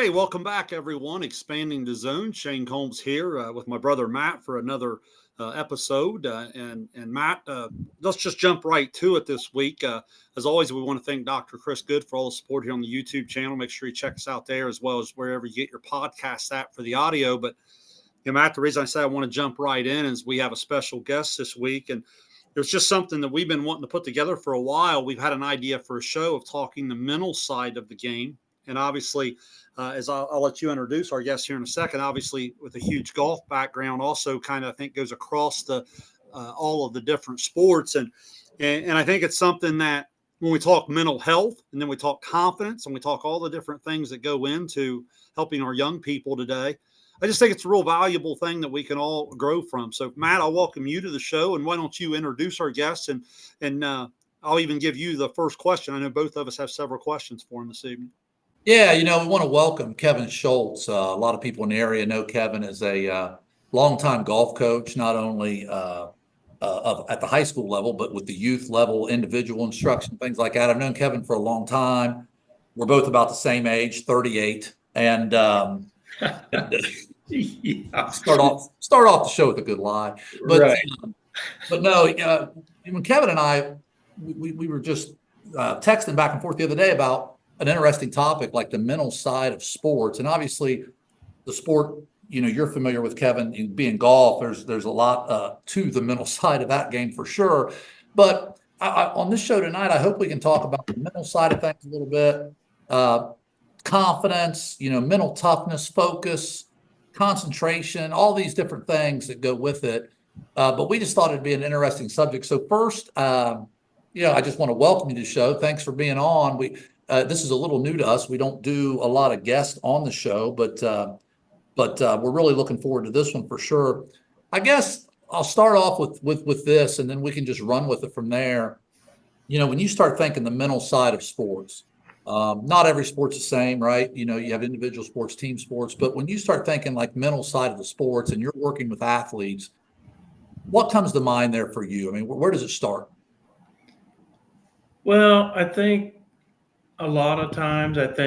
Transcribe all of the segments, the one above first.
Hey, welcome back, everyone. Expanding the zone. Shayne Combs here with my brother Matt for another episode. And Matt, let's just jump right to it this week. As always, we want to thank Dr. Chris Good for all the support here on the YouTube channel. Make sure you check us out there as well as wherever you get your podcasts at for the audio. But Matt, the reason I say I want to jump right in is we have a special guest this week, and it's just something that we've been wanting to put together for a while. We've had an idea for a show of talking the mental side of the game. And obviously, as I'll let you introduce our guest here in a second, obviously with a huge golf background, also kind of I think goes across the all of the different sports. And I think it's something that when we talk mental health and then we talk confidence and we talk all the different things that go into helping our young people today, I just think it's a real valuable thing that we can all grow from. So, Matt, I'll welcome you to the show. And why don't you introduce our guests? And I'll even give you the first question. I know both of us have several questions for him this evening. Yeah, we want to welcome Kevin Shoults. A lot of people in the area know Kevin as a longtime golf coach, not only at the high school level, but with the youth level, individual instruction, things like that. I've known Kevin for a long time. We're both about the same age, 38. And yeah. start off the show with a good lie. But, right. But no, when Kevin and I, we were just texting back and forth the other day about an interesting topic like the mental side of sports. And obviously the sport, you're familiar with, Kevin, being golf, there's a lot to the mental side of that game for sure. But on this show tonight, I hope we can talk about the mental side of things a little bit. Confidence, mental toughness, focus, concentration, all these different things that go with it. But we just thought it'd be an interesting subject. So first, I just want to welcome you to the show. Thanks for being on. This is a little new to us. We don't do a lot of guests on the show, but we're really looking forward to this one for sure. I guess I'll start off with this, and then we can just run with it from there. When you start thinking the mental side of sports, not every sport's the same, right? You have individual sports, team sports, but when you start thinking like mental side of the sports and you're working with athletes, what comes to mind there for you? I mean, where does it start? Well, I think a lot of times it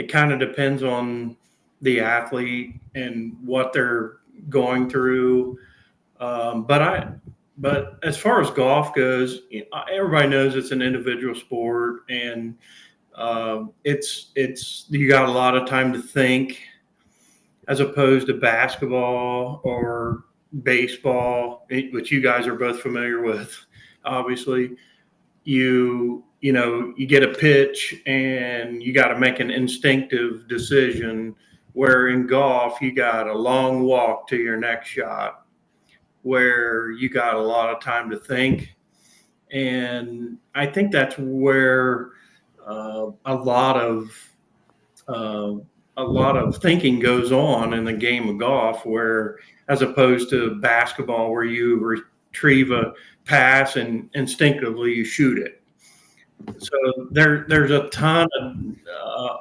kind of depends on the athlete and what they're going through. But as far as golf goes, everybody knows it's an individual sport, and it's you got a lot of time to think, as opposed to basketball or baseball, which you guys are both familiar with. Obviously, you get a pitch and you got to make an instinctive decision, where in golf you got a long walk to your next shot, where you got a lot of time to think. And I think that's where a lot of thinking goes on in the game of golf, where as opposed to basketball, where you retrieve a pass and instinctively you shoot it. So there's a ton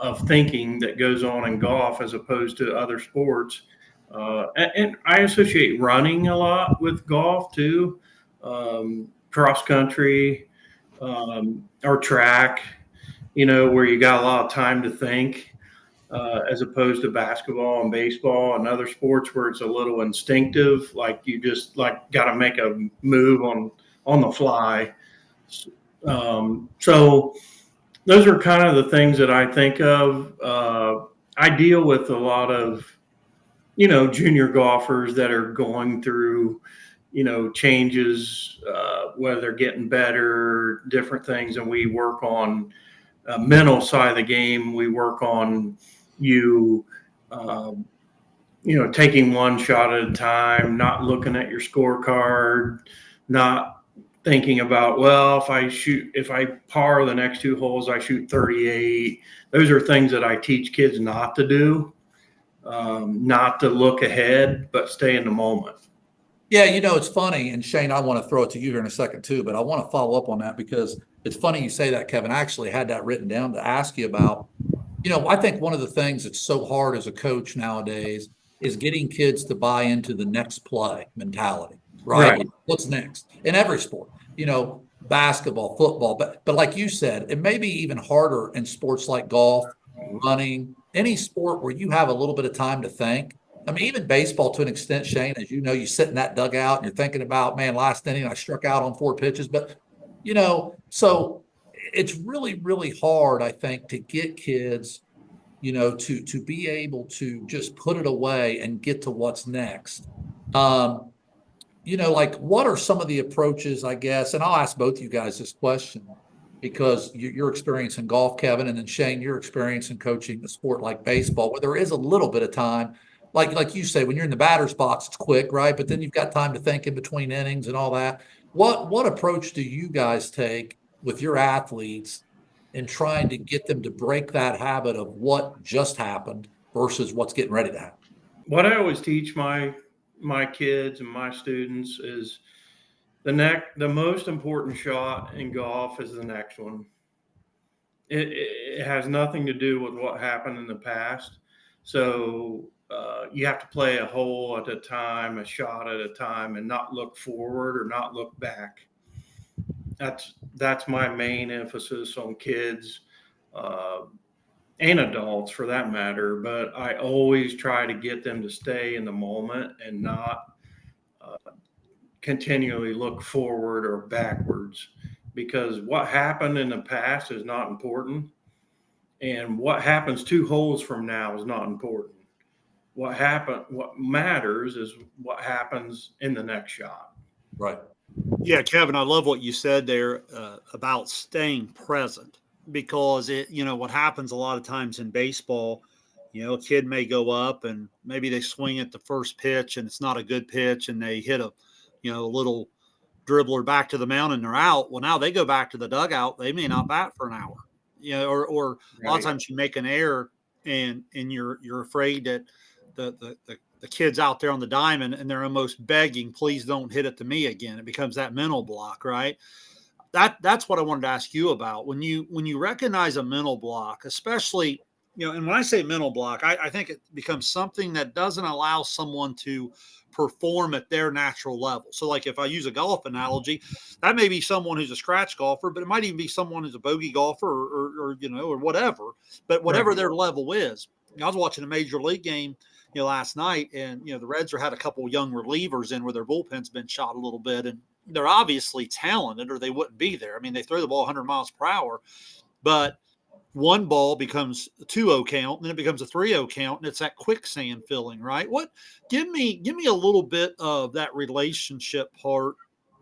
of thinking that goes on in golf as opposed to other sports. And I associate running a lot with golf too, cross country or track, where you got a lot of time to think, as opposed to basketball and baseball and other sports where it's a little instinctive, like you just got to make a move on the fly. So those are kind of the things that I think of. I deal with a lot of, junior golfers that are going through, changes, whether they're getting better, different things. And we work on mental side of the game. We work on taking one shot at a time, not looking at your scorecard, not thinking about, well, if I par the next two holes, I shoot 38. Those are things that I teach kids not to do, not to look ahead, but stay in the moment. Yeah, it's funny, and Shayne, I want to throw it to you here in a second too, but I want to follow up on that because it's funny you say that, Kevin. I actually had that written down to ask you about. I think one of the things that's so hard as a coach nowadays is getting kids to buy into the next play mentality, right? What's next in every sport? Basketball, football, but like you said, it may be even harder in sports like golf running, any sport where you have a little bit of time to think. I mean, even baseball to an extent, Shayne, as you know, you sit in that dugout and you're thinking about, man, last inning I struck out on 4 pitches. But, so it's really, really hard, I think, to get kids, to be able to just put it away and get to what's next. Like what are some of the approaches, I guess, and I'll ask both you guys this question because your experience in golf, Kevin, and then Shayne, your experience in coaching a sport like baseball, where there is a little bit of time, like you say, when you're in the batter's box, it's quick, right? But then you've got time to think in between innings and all that. What approach do you guys take with your athletes in trying to get them to break that habit of what just happened versus what's getting ready to happen? What I always teach my kids and my students is the most important shot in golf is the next one. It has nothing to do with what happened in the past. So you have to play a hole at a time, a shot at a time, and not look forward or not look back. That's my main emphasis on kids and adults for that matter. But I always try to get them to stay in the moment and not continually look forward or backwards, because what happened in the past is not important, and what happens 2 holes from now is not important. What matters is what happens in the next shot. Right. Yeah, Kevin, I love what you said there about staying present, because what happens a lot of times in baseball, a kid may go up and maybe they swing at the first pitch and it's not a good pitch and they hit a little dribbler back to the mound and they're out. Well, now they go back to the dugout. They may not bat for an hour, or a lot of times you make an error and you're afraid that the kids out there on the diamond and they're almost begging, please don't hit it to me again. It becomes that mental block, right? That's what I wanted to ask you about. When you recognize a mental block, especially, and when I say mental block, I think it becomes something that doesn't allow someone to perform at their natural level. So like if I use a golf analogy, that may be someone who's a scratch golfer, but it might even be someone who's a bogey golfer or whatever, but whatever their level is. I was watching a major league game, last night, and, the Reds had a couple of young relievers in where their bullpen's been shot a little bit, and they're obviously talented or they wouldn't be there. I mean, they throw the ball 100 miles per hour, but one ball becomes a 2-0 count, and then it becomes a 3-0 count, and it's that quicksand filling, right? Give me a little bit of that relationship part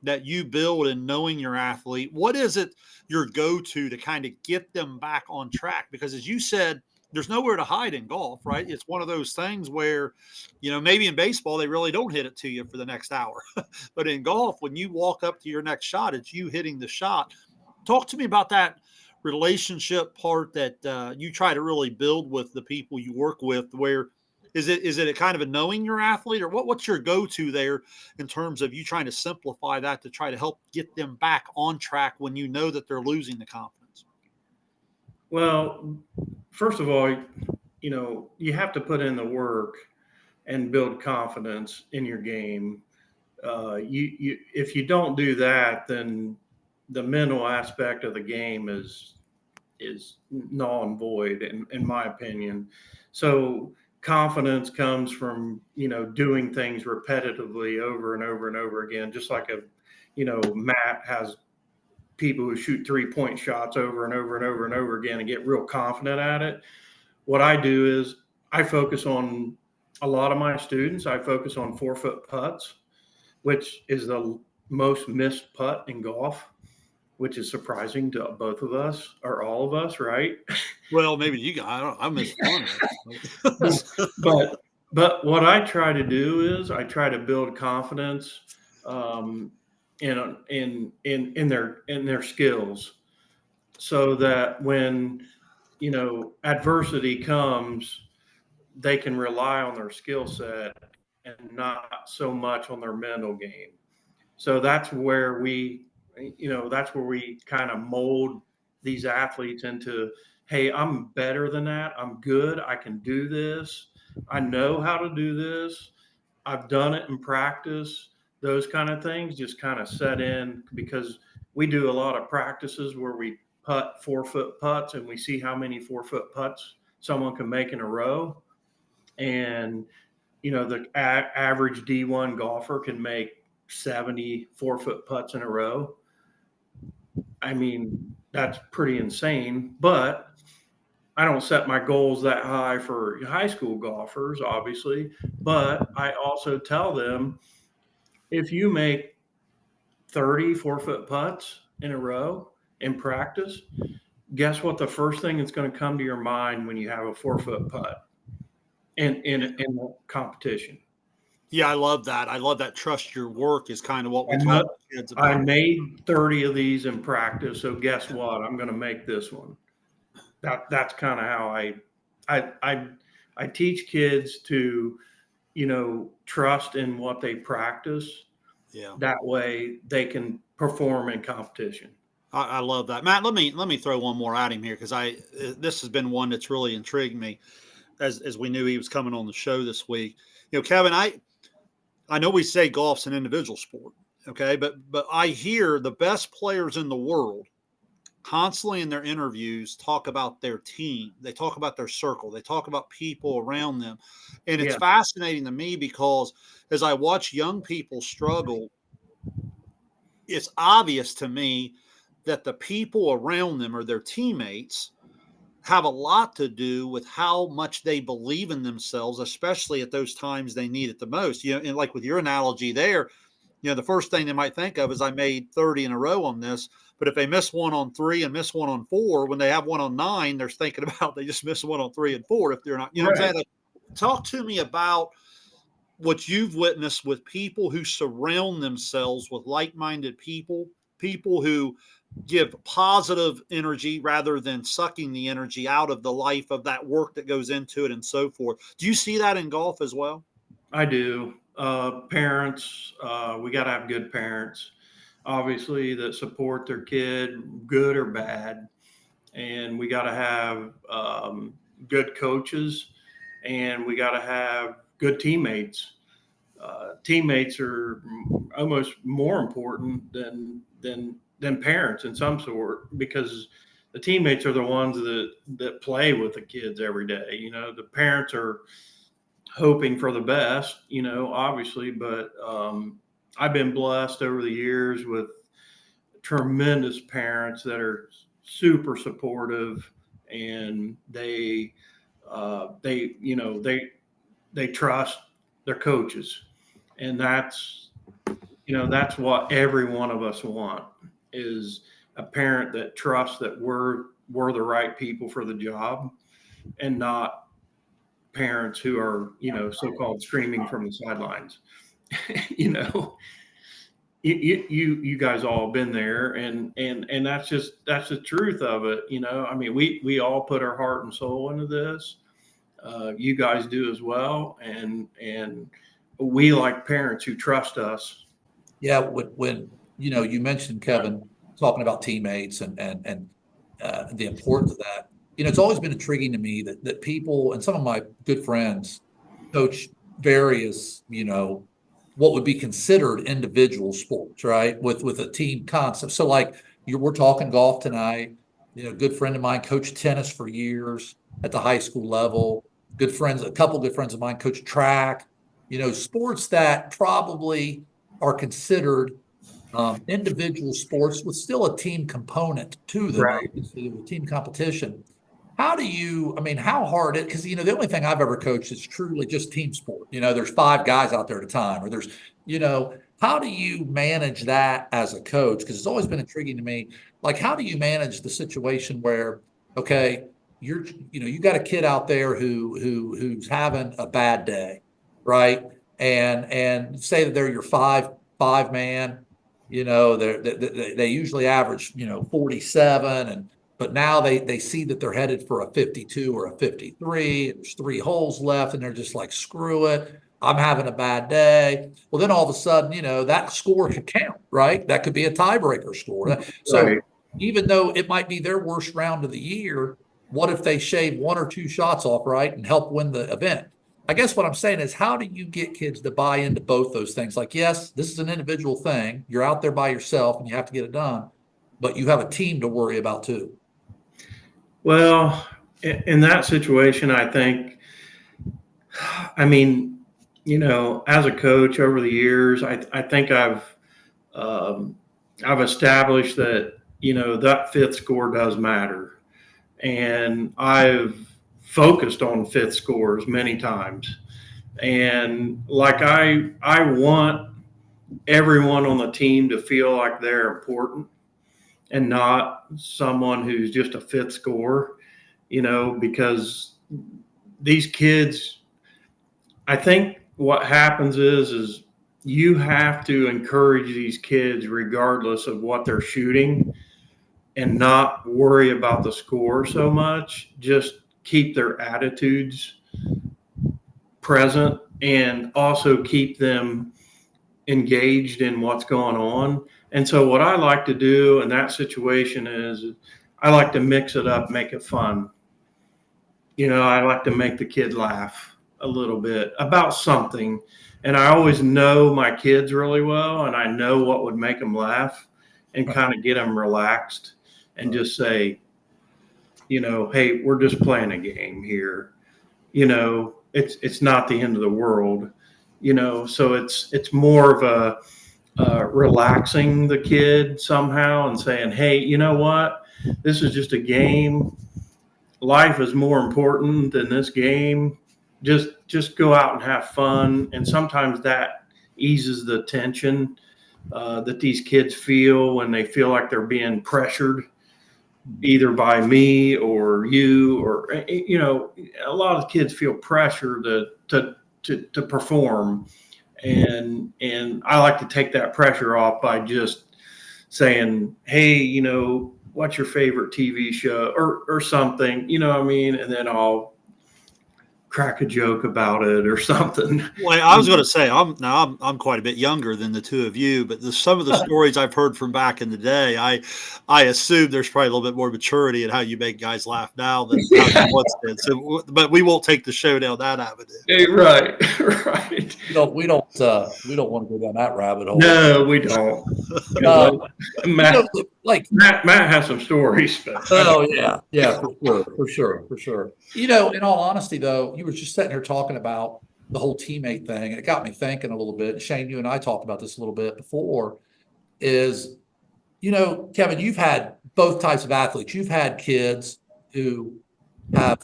that you build in knowing your athlete. What is it your go-to to kind of get them back on track? Because as you said, there's nowhere to hide in golf, right? It's one of those things where, maybe in baseball, they really don't hit it to you for the next hour. But in golf, when you walk up to your next shot, it's you hitting the shot. Talk to me about that relationship part that you try to really build with the people you work with. Where is it a kind of a knowing your athlete, or what's your go-to there in terms of you trying to simplify that to try to help get them back on track when you know that they're losing the confidence? Well, first of all, you have to put in the work and build confidence in your game. If you don't do that, then the mental aspect of the game is null and void, in my opinion. So confidence comes from doing things repetitively over and over and over again, just like Matt has people who shoot 3-point shots over and over and over and over again and get real confident at it. What I do is I focus on a lot of my students. I focus on 4-foot putts, which is the most missed putt in golf, which is surprising to both of us or all of us, right? Well, maybe you guys. I missed one. But what I try to do is I try to build confidence in their skills, so that when adversity comes, they can rely on their skill set and not so much on their mental game. So that's where we kind of mold these athletes into, hey, I'm better than that. I'm good. I can do this. I know how to do this. I've done it in practice. Those kind of things just kind of set in, because we do a lot of practices where we putt 4-foot putts and we see how many 4-foot putts someone can make in a row. And, the average D1 golfer can make 70 4-foot putts in a row. I mean, that's pretty insane, but I don't set my goals that high for high school golfers, obviously, but I also tell them, if you make 30 4-foot putts in a row in practice, guess what? The first thing that's going to come to your mind when you have a 4-foot putt in competition. Yeah, I love that. I love that. Trust your work is kind of what we And talk to kids I about. made 30 of these in practice, so guess what? I'm going to make this one. That's kind of how I teach kids to, trust in what they practice. Yeah. That way they can perform in competition. I love that, Matt. Let me throw one more at him here, because this has been one that's really intrigued me as we knew he was coming on the show this week. Kevin, I know we say golf's an individual sport, okay, but I hear the best players in the world constantly in their interviews talk about their team. They talk about their circle. They talk about people around them. And it's fascinating to me, because as I watch young people struggle, it's obvious to me that the people around them or their teammates have a lot to do with how much they believe in themselves, especially at those times they need it the most. And like with your analogy there, the first thing they might think of is, I made 30 in a row on this. But if they miss one on 3 and miss one on 4, when they have one on 9, they're thinking about they just missed one on 3 and 4. If they're not, what I'm saying? Like, talk to me about what you've witnessed with people who surround themselves with like-minded people who give positive energy rather than sucking the energy out of the life of that work that goes into it and so forth. Do you see that in golf as well? I do. Parents, we got to have good parents, obviously, that support their kid, good or bad. And we got to have good coaches, and we got to have good teammates. Teammates are almost more important than parents in some sort, because the teammates are the ones that play with the kids every day. The parents are hoping for the best, obviously, but I've been blessed over the years with tremendous parents that are super supportive, and they trust their coaches. And that's what every one of us want, is a parent that trusts that we're the right people for the job, and not parents who are, so-called screaming from the sidelines. You guys all been there, and that's the truth of it. I mean, we all put our heart and soul into this. You guys do as well. And we like parents who trust us. Yeah. When you mentioned, Kevin, talking about teammates and the importance of that. It's always been intriguing to me that people, and some of my good friends, coach various, what would be considered individual sports, right? With a team concept. So like we're talking golf tonight. A good friend of mine coached tennis for years at the high school level. A couple good friends of mine coach track. Sports that probably are considered individual sports with still a team component to them, Right. obviously, with team competition. How hard because, the only thing I've ever coached is truly just team sport. There's 5 guys out there at a time, or there's, how do you manage that as a coach? Because it's always been intriguing to me. Like, how do you manage the situation where, okay, you got a kid out there who's having a bad day, right? And say that they're your five man, they usually average, 47, but now they see that they're headed for a 52 or a 53. And there's 3 holes left, and they're just like, screw it, I'm having a bad day. Well, then all of a sudden, that score could count, right? That could be a tiebreaker score. So Right. even though it might be their worst round of the year, what if they shave 1 or 2 shots off, right, and help win the event? I guess what I'm saying is, how do you get kids to buy into both those things? Like, yes, this is an individual thing. You're out there by yourself and you have to get it done, but you have a team to worry about too. Well, in that situation, I think, I mean, as a coach over the years, I think I've established that, that fifth score does matter. And I've focused on fifth scores many times. And like I want everyone on the team to feel like they're important and not someone who's just a fifth score, because these kids, I think what happens is you have to encourage these kids regardless of what they're shooting and not worry about the score so much. Just keep their attitudes present and also keep them engaged in what's going on. And so what I like to do in that situation is I like to mix it up, make it fun. I like to make the kid laugh a little bit about something. And I always know my kids really well, and I know what would make them laugh and kind of get them relaxed and just say, hey, we're just playing a game here. It's not the end of the world. So it's more of a relaxing the kid somehow and saying, hey, you know what? This is just a game. Life is more important than this game. Just go out and have fun. And sometimes that eases the tension that these kids feel when they feel like they're being pressured either by me or you, or a lot of kids feel pressure to perform, and I like to take that pressure off by just saying, hey, what's your favorite TV show or something, what I mean? And then I'll crack a joke about it or something. Well, I was going to say, I'm quite a bit younger than the two of you, but some of the stories I've heard from back in the day, I assume there's probably a little bit more maturity in how you make guys laugh now than how you once did. So, but we won't take the show down that avenue. Hey, right. We don't want to go down that rabbit hole. No, we don't. Matt has some stories. But oh yeah, for sure. In all honesty, though, you were just sitting here talking about the whole teammate thing, and it got me thinking a little bit. Shayne, you and I talked about this a little bit before. Is Kevin, you've had both types of athletes. You've had kids who have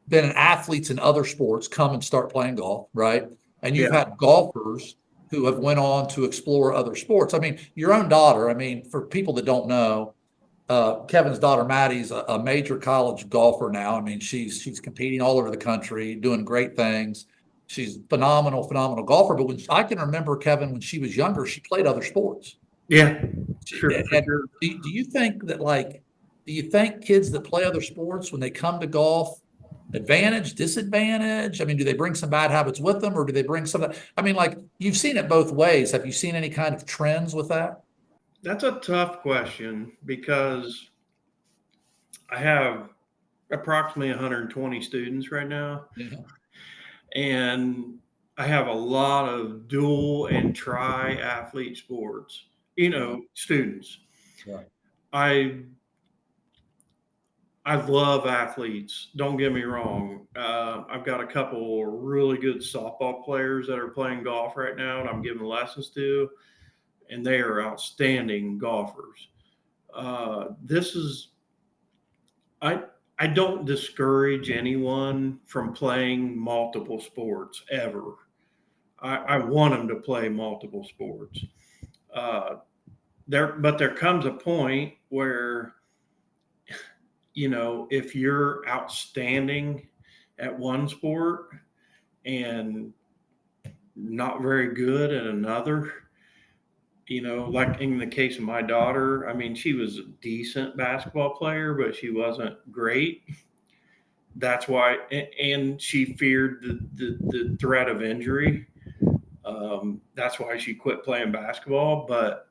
been athletes in other sports come and start playing golf, right? And you've had golfers who have went on to explore other sports. I mean, your own daughter, for people that don't know, Kevin's daughter, Maddie's a major college golfer now. I mean, she's competing all over the country, doing great things. She's phenomenal golfer. But I can remember, Kevin, when she was younger, she played other sports. Yeah, sure. And do you think that, do you think kids that play other sports, when they come to golf, advantage, disadvantage? I mean, do they bring some bad habits with them, or do they bring some that? I mean, you've seen it both ways. Have you seen any kind of trends with that? That's a tough question because I have approximately 120 students right now. Yeah. And I have a lot of dual and tri-athlete sports, students. Right. I love athletes. Don't get me wrong. I've got a couple really good softball players that are playing golf right now, and I'm giving lessons to, and they are outstanding golfers. I don't discourage anyone from playing multiple sports ever. I want them to play multiple sports. But there comes a point where, if you're outstanding at one sport and not very good at another, like in the case of my daughter, I mean, she was a decent basketball player, but she wasn't great. That's why, and she feared the threat of injury. That's why she quit playing basketball. But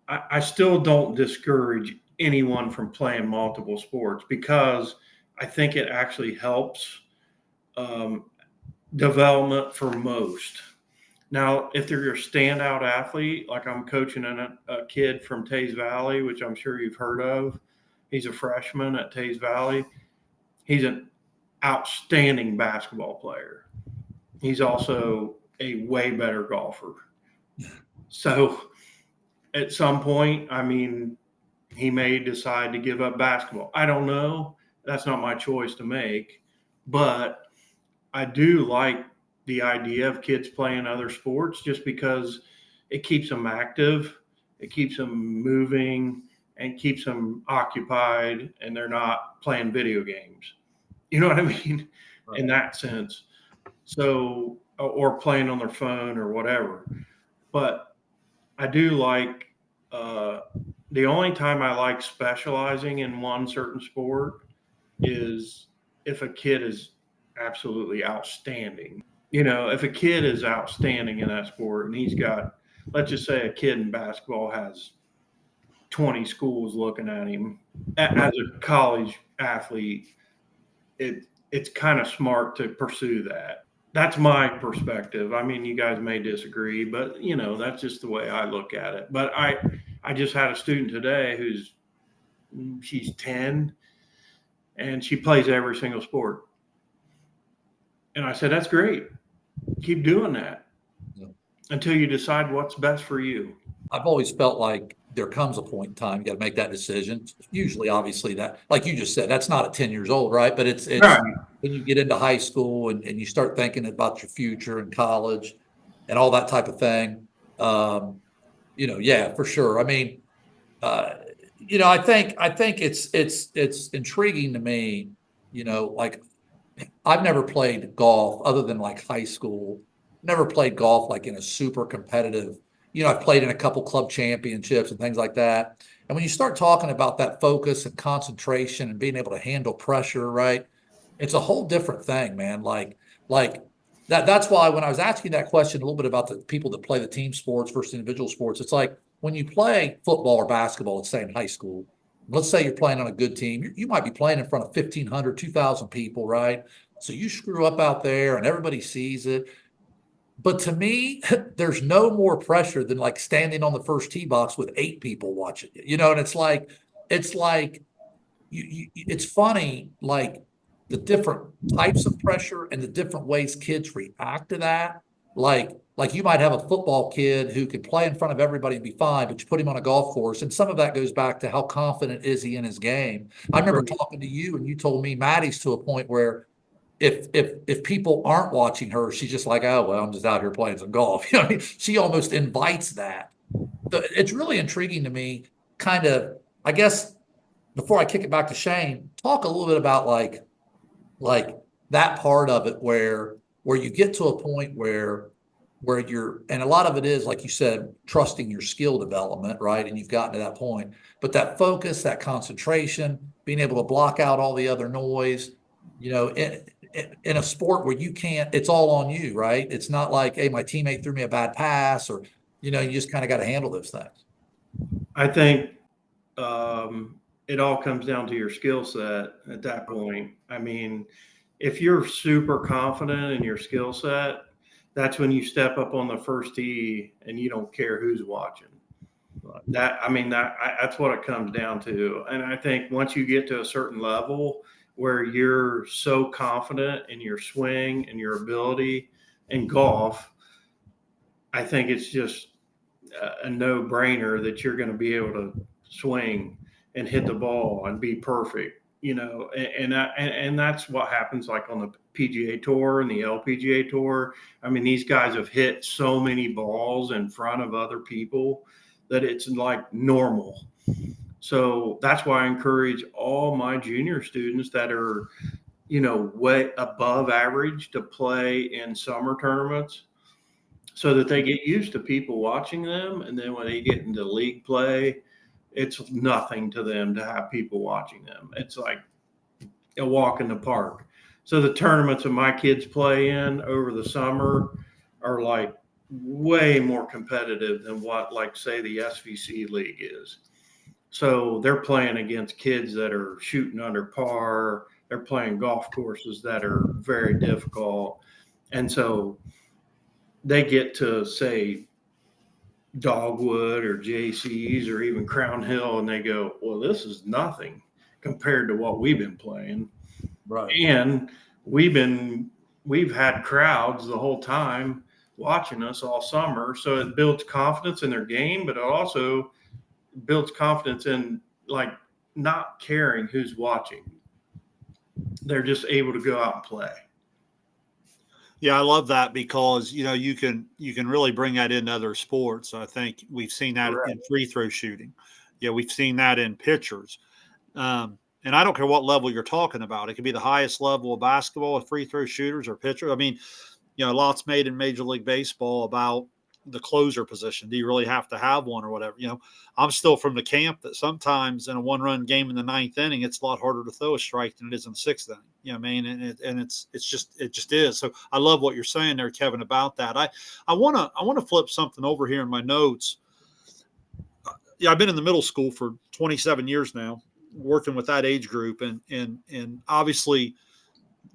I still don't discourage anyone from playing multiple sports because I think it actually helps development for most. Now, if they're a standout athlete, like I'm coaching a kid from Tays Valley, which I'm sure you've heard of, he's a freshman at Tays Valley. He's an outstanding basketball player. He's also a way better golfer. So at some point, I mean, he may decide to give up basketball. I don't know. That's not my choice to make. But I do like the idea of kids playing other sports just because it keeps them active, it keeps them moving, and keeps them occupied, and they're not playing video games. You know what I mean? Right. In that sense. So, or playing on their phone or whatever. But I do like, the only time I like specializing in one certain sport is if a kid is absolutely outstanding. You know, if a kid is outstanding in that sport and he's got, let's just say a kid in basketball has 20 schools looking at him as a college athlete, it's kind of smart to pursue that. That's my perspective. I mean, you guys may disagree, but you know, that's just the way I look at it. But I just had a student today she's 10 and she plays every single sport. And I said, that's great. Keep doing that until you decide what's best for you. I've always felt like there comes a point in time you got to make that decision. Usually, obviously, that, like you just said, that's not at 10 years old, right? But it's Right. when you get into high school and you start thinking about your future in college and all that type of thing. You know, yeah, for sure. I mean, you know, I think it's intriguing to me. You know, like I've never played golf other than like high school. Never played golf like in a super competitive. You know, I've played in a couple club championships and things like that. And when you start talking about that focus and concentration and being able to handle pressure, right? It's a whole different thing, man. Like that's why when I was asking that question a little bit about the people that play the team sports versus individual sports, it's like when you play football or basketball, let's say in high school, let's say you're playing on a good team, you might be playing in front of 1,500, 2,000 people, right? So you screw up out there and everybody sees it. But to me, there's no more pressure than like standing on the first tee box with 8 people watching you, you know, and it's like it's funny, like the different types of pressure and the different ways kids react to that. Like you might have a football kid who can play in front of everybody and be fine, but you put him on a golf course, and some of that goes back to how confident is he in his game. I remember talking to you, and you told me Maddie's to a point where if people aren't watching her, she's just like, oh well, I'm just out here playing some golf. You know, she almost invites that. It's really intriguing to me. Kind of, I guess, before I kick it back to Shayne, talk a little bit about like that part of it where you get to a point where you're, and a lot of it is, like you said, trusting your skill development, right? And you've gotten to that point, but that focus, that concentration, being able to block out all the other noise, you know, in a sport where you can't, it's all on you, right? It's not like, hey, my teammate threw me a bad pass, or, you know, you just kind of got to handle those things. I think it all comes down to your skill set at that point. I mean, if you're super confident in your skill set, that's when you step up on the first tee and you don't care who's watching. That's what it comes down to. And I think once you get to a certain level where you're so confident in your swing and your ability in golf, I think it's just a no-brainer that you're going to be able to swing and hit the ball and be perfect, you know, and that's what happens like on the PGA Tour and the LPGA Tour. I mean, these guys have hit so many balls in front of other people that it's like normal. So that's why I encourage all my junior students that are, you know, way above average to play in summer tournaments so that they get used to people watching them. And then when they get into league play, it's nothing to them to have people watching them. It's like a walk in the park. So the tournaments that my kids play in over the summer are like way more competitive than what, like, say, the SVC league is. So they're playing against kids that are shooting under par. They're playing golf courses that are very difficult. And so they get to, say, Dogwood or JC's or even Crown Hill, and they go, well, this is nothing compared to what we've been playing. Right. And we've had crowds the whole time watching us all summer. So it builds confidence in their game, but it also builds confidence in like not caring who's watching. They're just able to go out and play. Yeah, I love that because you can really bring that into other sports. I think we've seen that Correct. in free throw shooting. Yeah, we've seen that in pitchers. And I don't care what level you're talking about. It could be the highest level of basketball with free throw shooters or pitchers. I mean, lots made in Major League Baseball about the closer position. Do you really have to have one or whatever? I'm still from the camp that sometimes in a one-run game in the ninth inning, it's a lot harder to throw a strike than it is in the sixth inning. You know what I mean? And it just is. So I love what you're saying there, Kevin, about that. I wanna flip something over here in my notes. Yeah, I've been in the middle school for 27 years now, working with that age group, and obviously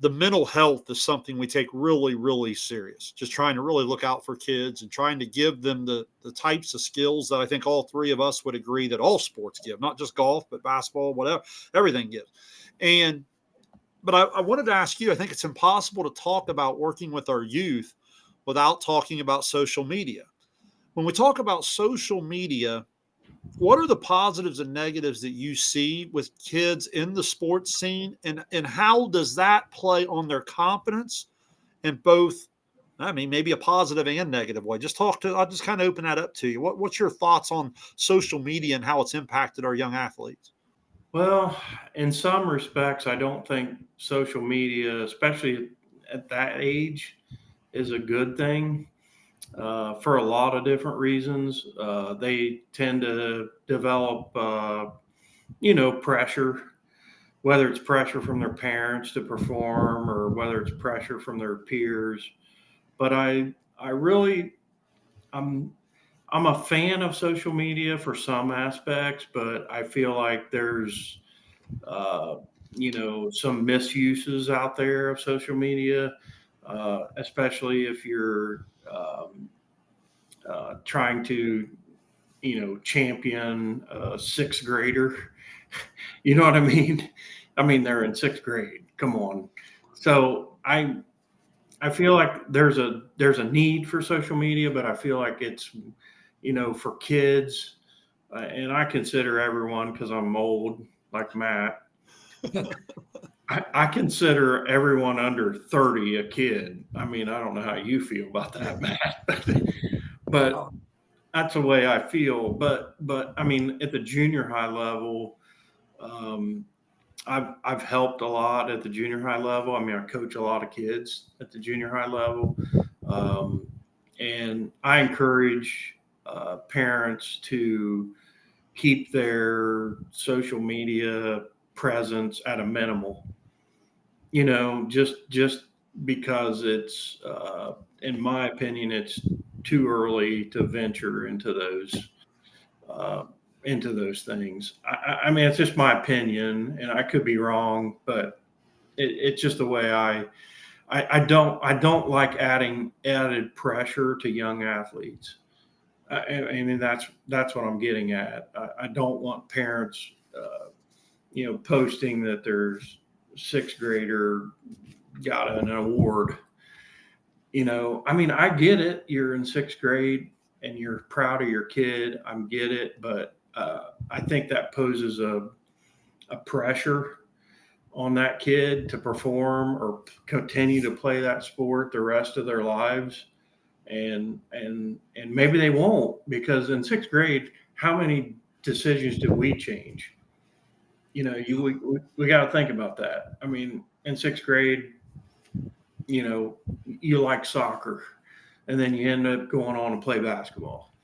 the mental health is something we take really, really serious. Just trying to really look out for kids and trying to give them the types of skills that I think all three of us would agree that all sports give, not just golf, but basketball, whatever, everything gives. But I wanted to ask you, I think it's impossible to talk about working with our youth without talking about social media. When we talk about social media, what are the positives and negatives that you see with kids in the sports scene, and how does that play on their confidence in both, I mean, maybe a positive and negative way? I'll just kind of open that up to you. What's your thoughts on social media and how it's impacted our young athletes? Well, in some respects, I don't think social media, especially at that age, is a good thing for a lot of different reasons. They tend to develop, pressure, whether it's pressure from their parents to perform or whether it's pressure from their peers. But I really, I'm I'm a fan of social media for some aspects, but I feel like there's uh, some misuses out there of social media, especially if you're trying to champion a sixth grader. You know what I mean? I mean, they're in sixth grade. Come on. So I feel like there's a need for social media, but I feel like it's for kids, and I consider everyone, because I'm old like Matt. I consider everyone under 30 a kid. I mean, I don't know how you feel about that, Matt, but that's the way I feel. But I mean, at the junior high level, um, I've helped a lot at the junior high level. I mean, I coach a lot of kids at the junior high level, um, and I encourage parents to keep their social media presence at a minimal. Just because it's, in my opinion, it's too early to venture uh, into those things. I mean, it's just my opinion, and I could be wrong, but it's just the way I don't like adding added pressure to young athletes. I mean, that's what I'm getting at. I don't want parents, posting that there's sixth grader got an award. I mean, I get it. You're in sixth grade and you're proud of your kid. I get it, but I think that poses a pressure on that kid to perform or continue to play that sport the rest of their lives. And maybe they won't, because in sixth grade, how many decisions do we change? We got to think about that. I mean, in sixth grade, you like soccer, and then you end up going on and play basketball.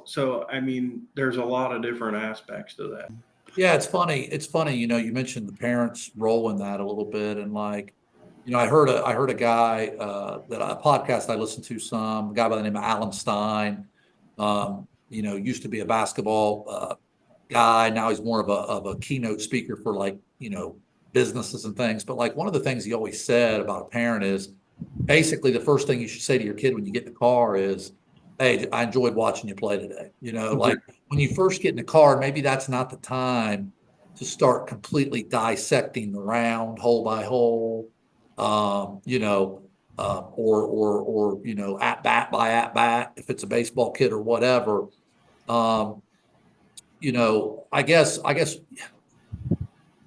So I mean, there's a lot of different aspects to that. Yeah, it's funny. It's funny, you mentioned the parents' role in that a little bit, and I heard a guy that a podcast I listened to a guy by the name of Alan Stein. Used to be a basketball guy. Now he's more of a keynote speaker for businesses and things. But like one of the things he always said about a parent is basically the first thing you should say to your kid when you get in the car is, "Hey, I enjoyed watching you play today." Like when you first get in the car, maybe that's not the time to start completely dissecting the round hole by hole, or at bat by at bat, if it's a baseball kid or whatever. I guess,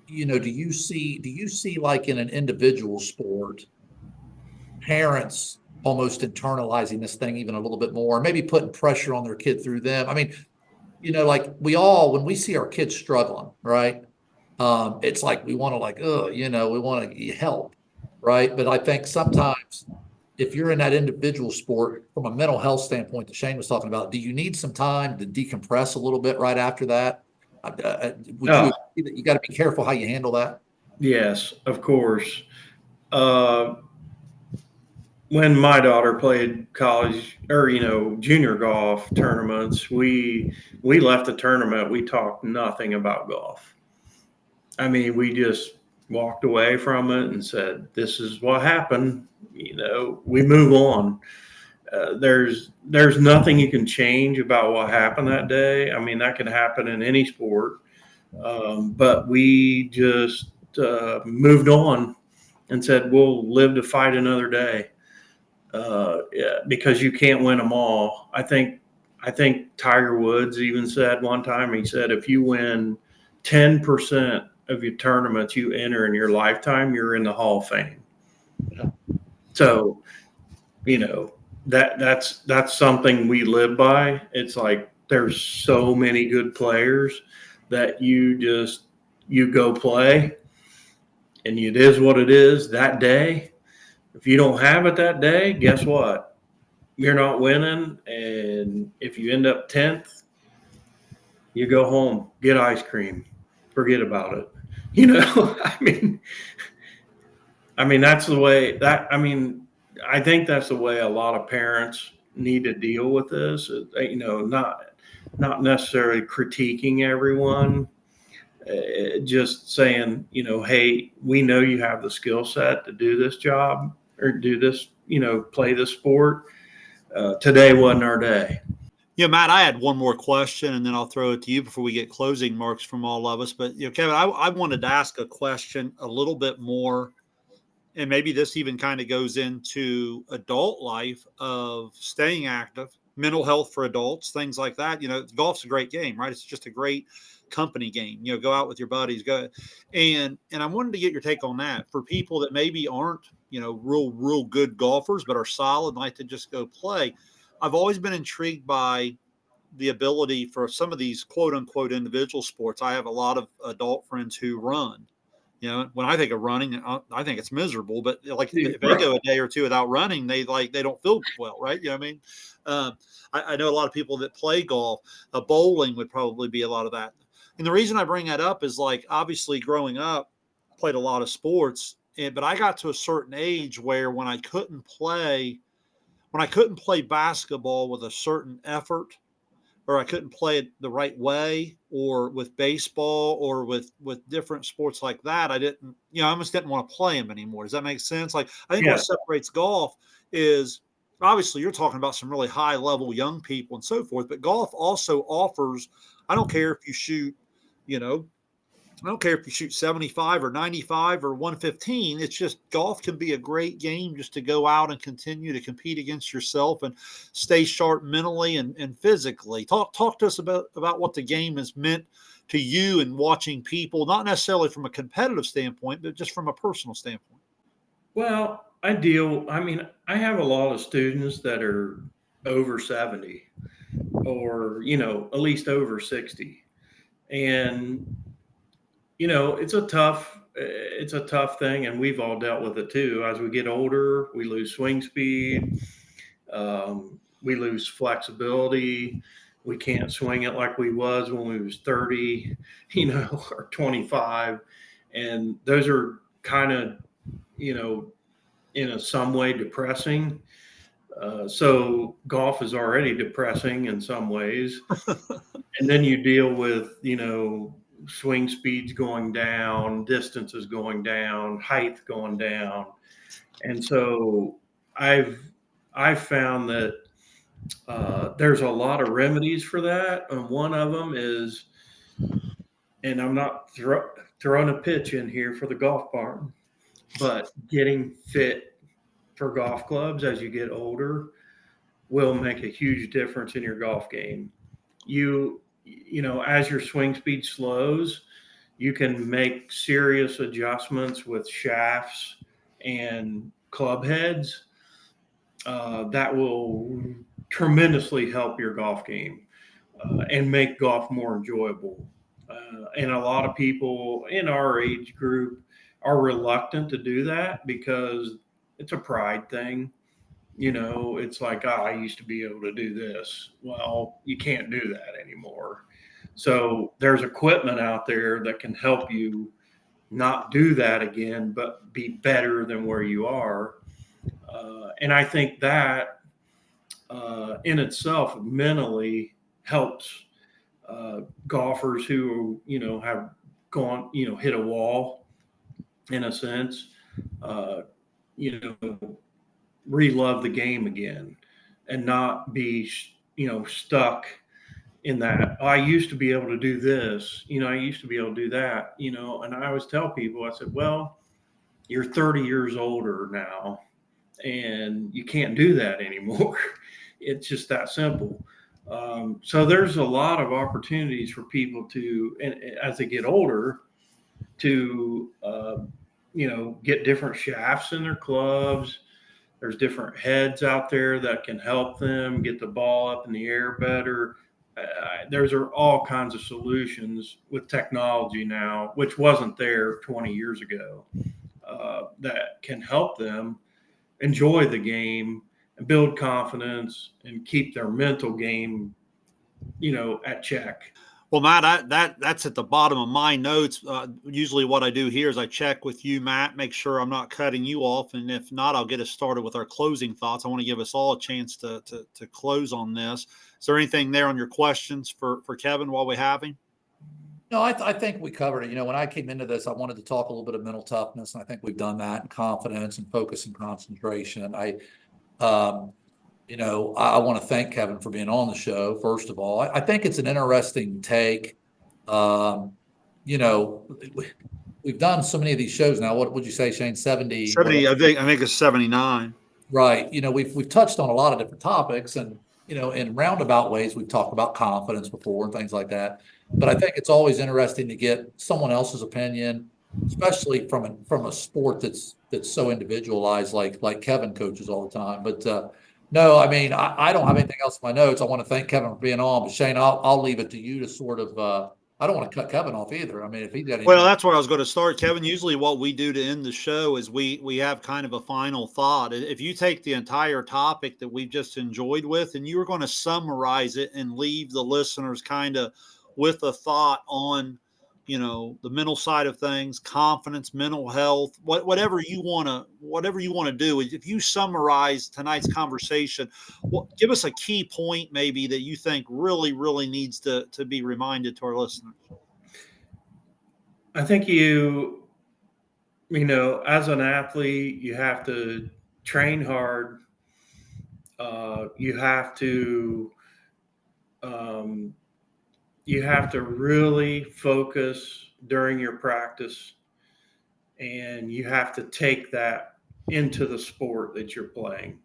do you see like in an individual sport, parents almost internalizing this thing even a little bit more, maybe putting pressure on their kid through them? I mean, like when we see our kids struggling, right? It's like we want to we want to help, right? But I think sometimes if you're in that individual sport from a mental health standpoint that Shayne was talking about, do you need some time to decompress a little bit right after that? Would you agree that you got to be careful how you handle that? Yes, of course. When my daughter played college or junior golf tournaments, we left the tournament. We talked nothing about golf. I mean, we just walked away from it and said, "This is what happened." We move on. There's nothing you can change about what happened that day. I mean, that can happen in any sport, but we just moved on and said, "We'll live to fight another day." Yeah, because you can't win them all. I think Tiger Woods even said one time, he said, if you win 10% of your tournaments you enter in your lifetime, you're in the Hall of Fame. Yeah. So, that's something we live by. It's like there's so many good players that you go play, and it is what it is that day. If you don't have it that day, guess what? You're not winning. And if you end up 10th, you go home, get ice cream, forget about it. That's the way I think that's the way a lot of parents need to deal with this. Not necessarily critiquing everyone, just saying, hey, we know you have the skill set to do this job or do this, play this sport. Today wasn't our day. Yeah, Matt, I had one more question, and then I'll throw it to you before we get closing marks from all of us. But Kevin, I wanted to ask a question a little bit more, and maybe this even kind of goes into adult life of staying active, mental health for adults, things like that. Golf's a great game, right? It's just a great company game. Go out with your buddies, go, and I wanted to get your take on that for people that maybe aren't real good golfers, but are solid and like to just go play. I've always been intrigued by the ability for some of these quote unquote individual sports. I have a lot of adult friends who run. When I think of running, I think it's miserable. But like if they go a day or two without running, they don't feel well, right? You know what I mean? I know a lot of people that play golf. Bowling would probably be a lot of that. And the reason I bring that up is like obviously growing up, played a lot of sports, but I got to a certain age where when I couldn't play basketball with a certain effort, or I couldn't play it the right way, or with baseball or with different sports like that, I almost didn't want to play them anymore. Does that make sense? Like, I think what separates golf is obviously you're talking about some really high level young people and so forth, but golf also offers, I don't care if you shoot, I don't care if you shoot 75 or 95 or 115. It's just golf can be a great game just to go out and continue to compete against yourself and stay sharp mentally and physically. Talk to us about what the game has meant to you and watching people, not necessarily from a competitive standpoint, but just from a personal standpoint. Well, I have a lot of students that are over 70 or, at least over 60. And, it's a tough thing. And we've all dealt with it too. As we get older, we lose swing speed. We lose flexibility. We can't swing it like we was when we was 30, or 25. And those are kind of, in some way depressing. So golf is already depressing in some ways. And then you deal with, swing speeds going down, distances going down, height going down. And so I've found that there's a lot of remedies for that. And one of them is and I'm not throwing a pitch in here for the golf barn, but getting fit for golf clubs as you get older will make a huge difference in your golf game. As your swing speed slows, you can make serious adjustments with shafts and club heads that will tremendously help your golf game and make golf more enjoyable. And a lot of people in our age group are reluctant to do that because it's a pride thing. It's like, I used to be able to do this. Well, you can't do that anymore. So there's equipment out there that can help you not do that again, but be better than where you are. And I think that in itself mentally helps golfers who, have gone, hit a wall in a sense, uh, you know, relove the game again and not be, stuck in that. I used to be able to do this, I used to be able to do that, and I always tell people, I said, well, you're 30 years older now and you can't do that anymore. It's just that simple. So there's a lot of opportunities for people to, and as they get older, to get different shafts in their clubs. There's different heads out there that can help them get the ball up in the air better. There's all kinds of solutions with technology now, which wasn't there 20 years ago, that can help them enjoy the game and build confidence and keep their mental game, at check. Well, Matt, that's at the bottom of my notes. Usually, what I do here is I check with you, Matt, make sure I'm not cutting you off, and if not, I'll get us started with our closing thoughts. I want to give us all a chance to close on this. Is there anything there on your questions for Kevin while we have him? No, I think we covered it. When I came into this, I wanted to talk a little bit of mental toughness, and I think we've done that, and confidence and focus and concentration. I want to thank Kevin for being on the show. First of all, I think it's an interesting take. We've done so many of these shows now. What would you say, Shayne? 70? 70, I think it's 79. Right. We've touched on a lot of different topics, and in roundabout ways, we've talked about confidence before and things like that. But I think it's always interesting to get someone else's opinion, especially from a sport that's so individualized, like Kevin coaches all the time. But no, I mean, I don't have anything else in my notes. I want to thank Kevin for being on, but Shayne, I'll leave it to you to sort of. I don't want to cut Kevin off either. I mean, if he's got anything. Well, that's where I was going to start, Kevin. Usually, what we do to end the show is we have kind of a final thought. If you take the entire topic that we've just enjoyed with, and you were going to summarize it and leave the listeners kind of with a thought on, the mental side of things, confidence, mental health, whatever you want to do. If you summarize tonight's conversation, give us a key point maybe that you think really, really needs to be reminded to our listeners. I think as an athlete, you have to train hard. You have to really focus during your practice, and you have to take that into the sport that you're playing.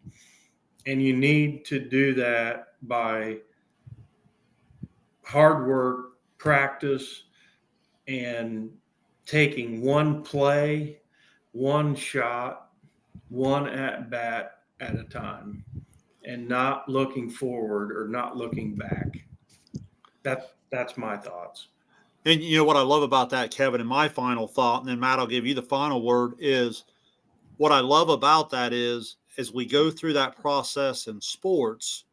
And you need to do that by hard work, practice, and taking one play, one shot, one at bat at a time, and not looking forward or not looking back. That's my thoughts. And what I love about that, Kevin, and my final thought, and then Matt, I'll give you the final word, is what I love about that is as we go through that process in sports,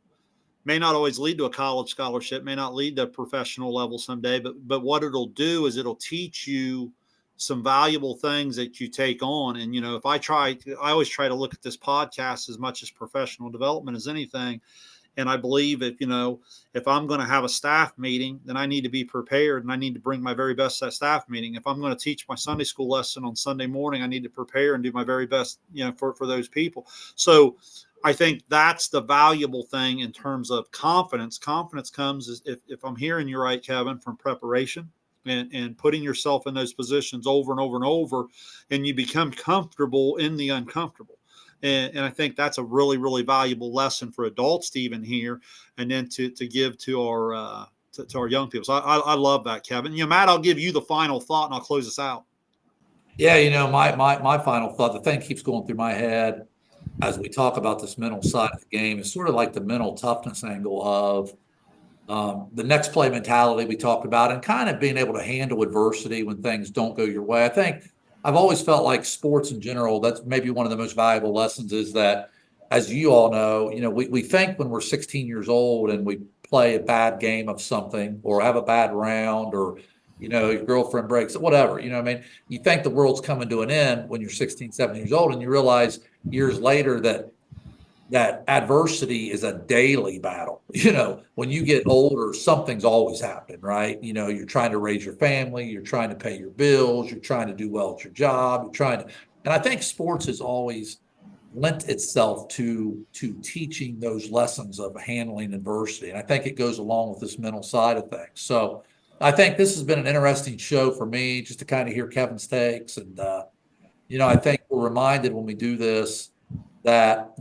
may not always lead to a college scholarship, may not lead to a professional level someday, but what it'll do is it'll teach you some valuable things that you take on. And, if I always try to look at this podcast as much as professional development as anything. And I believe if I'm going to have a staff meeting, then I need to be prepared and I need to bring my very best to that staff meeting. If I'm going to teach my Sunday school lesson on Sunday morning, I need to prepare and do my very best, for those people. So I think that's the valuable thing in terms of confidence. Confidence comes if I'm hearing you right, Kevin, from preparation, and putting yourself in those positions over and over and over, and you become comfortable in the uncomfortable. And I think that's a really, really valuable lesson for adults to even hear, and then to give to our to our young people. So I love that, Kevin. Matt, I'll give you the final thought, and I'll close this out. Yeah, my final thought, the thing keeps going through my head as we talk about this mental side of the game is sort of like the mental toughness angle of the next play mentality we talked about, and kind of being able to handle adversity when things don't go your way. I think I've always felt like sports in general, that's maybe one of the most valuable lessons is that, as you all know, we think when we're 16 years old and we play a bad game of something or have a bad round or, your girlfriend breaks it, whatever, you think the world's coming to an end when you're 16, 17 years old, and you realize years later that adversity is a daily battle. When you get older, something's always happening, right? You're trying to raise your family, you're trying to pay your bills, you're trying to do well at your job, and I think sports has always lent itself to teaching those lessons of handling adversity. And I think it goes along with this mental side of things. So I think this has been an interesting show for me just to kind of hear Kevin's takes. And, I think we're reminded when we do this that,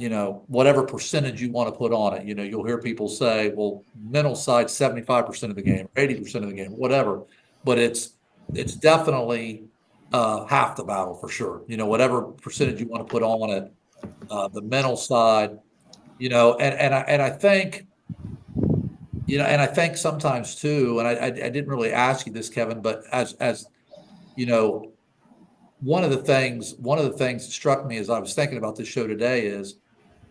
whatever percentage you want to put on it, you'll hear people say, well, mental side, 75% of the game, 80% of the game, whatever, but it's definitely half the battle for sure. Whatever percentage you want to put on it, the mental side, and I think, and I think sometimes too, and I didn't really ask you this, Kevin, but as one of the things that struck me as I was thinking about this show today is,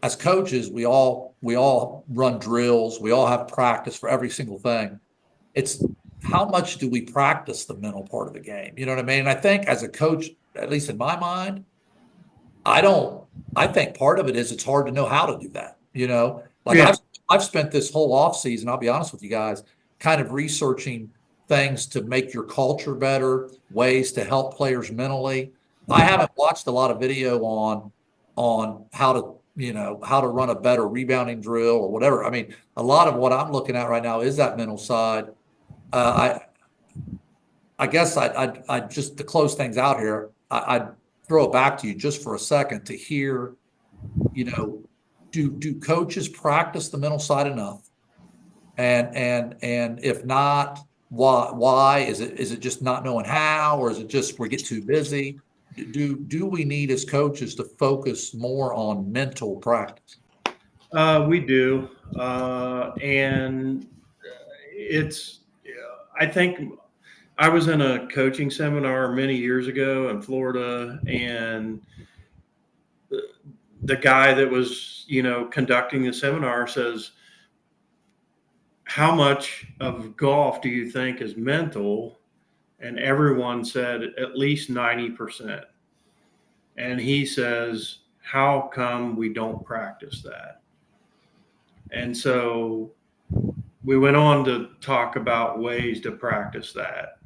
as coaches, we all run drills, we all have practice for every single thing. It's how much do we practice the mental part of the game? You know what I mean? And I think as a coach, at least in my mind, I think part of it is it's hard to know how to do that. Like Yeah. I've spent this whole off season, I'll be honest with you guys, kind of researching things to make your culture better, ways to help players mentally. I haven't watched a lot of video on how to run a better rebounding drill or whatever. I mean, a lot of what I'm looking at right now is that mental side. I guess I just, to close things out here, I'd throw it back to you just for a second to hear, do coaches practice the mental side enough? And if not, why is it just not knowing how, or is it just we get too busy? Do we need as coaches to focus more on mental practice? We do. And it's, I think I was in a coaching seminar many years ago in Florida, and the guy that was, conducting the seminar says, how much of golf do you think is mental? And everyone said at least 90%. And he says, how come we don't practice that? And so we went on to talk about ways to practice that.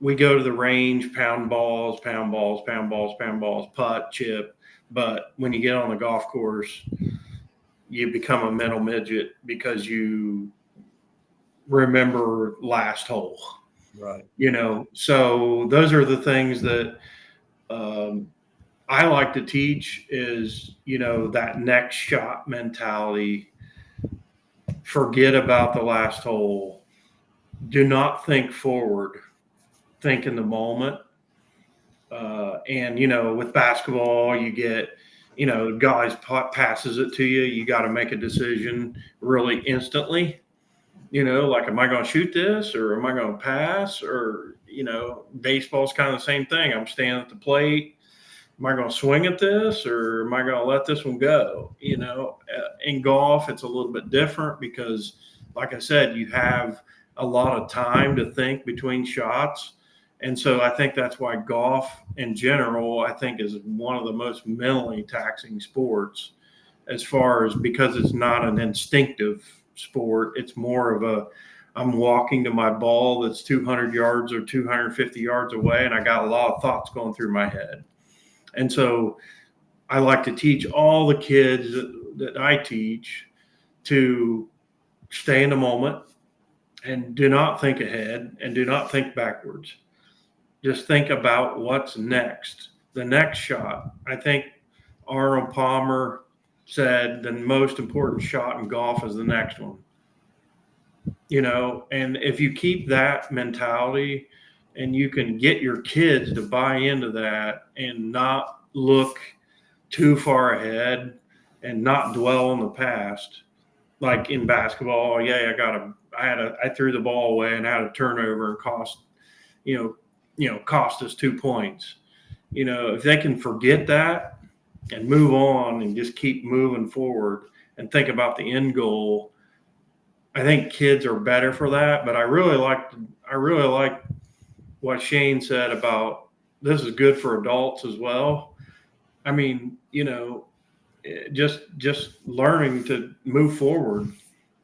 We go to the range, pound balls, putt, chip. But when you get on the golf course, you become a mental midget because you remember last hole. Right. So those are the things that I like to teach is, that next shot mentality. Forget about the last hole. Do not think forward. Think in the moment. And, with basketball, you get, guys passes it to you. You got to make a decision really instantly. Like, am I going to shoot this or am I going to pass? Or, baseball's kind of the same thing. I'm standing at the plate. Am I going to swing at this or am I going to let this one go? In golf, it's a little bit different because, like I said, you have a lot of time to think between shots. And so I think that's why golf in general, I think, is one of the most mentally taxing sports, as far as, because it's not an instinctive sport. It's more of I'm walking to my ball that's 200 yards or 250 yards away, and I got a lot of thoughts going through my head. And so I like to teach all the kids that I teach to stay in the moment, and do not think ahead and do not think backwards. Just think about what's next, the next shot. I think Arnold Palmer said the most important shot in golf is the next one. And if you keep that mentality and you can get your kids to buy into that and not look too far ahead and not dwell on the past, like in basketball, I threw the ball away and had a turnover and cost us 2 points. If they can forget that and move on and just keep moving forward and think about the end goal, I think kids are better for that. But I really like what Shayne said about this is good for adults as well. I mean, just learning to move forward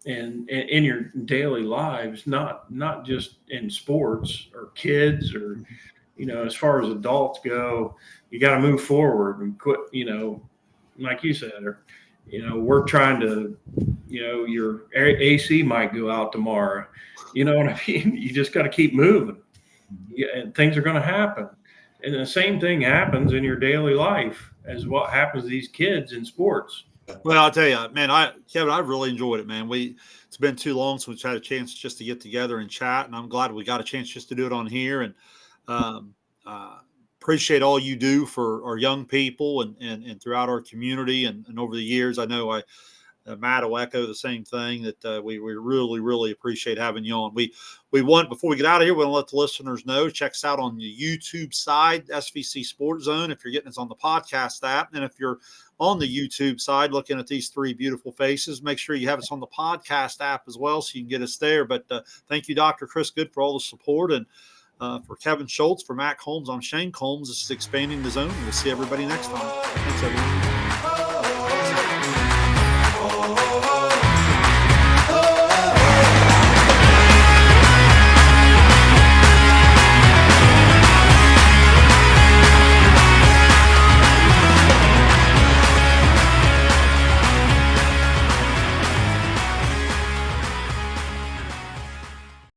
and in your daily lives, not just in sports or kids or, as far as adults go, you got to move forward and quit, like you said, or, we're trying to, your AC might go out tomorrow. You know what I mean? You just got to keep moving. And things are going to happen. And the same thing happens in your daily life as what happens to these kids in sports. Well, I'll tell you, man, Kevin, I've really enjoyed it, man. It's been too long since we've had a chance just to get together and chat, and I'm glad we got a chance just to do it on here. And appreciate all you do for our young people and throughout our community and over the years. I know Matt will echo the same thing, that we really, really appreciate having you on. We want, before we get out of here, we want to let the listeners know, check us out on the YouTube side, SVC Sports Zone, if you're getting us on the podcast app. And if you're on the YouTube side looking at these three beautiful faces, make sure you have us on the podcast app as well so you can get us there. But thank you, Dr. Chris Good, for all the support. And for Kevin Shoults, for Matt Combs, I'm Shayne Combs. This is Expanding the Zone. We'll see everybody next time. Thanks, everyone.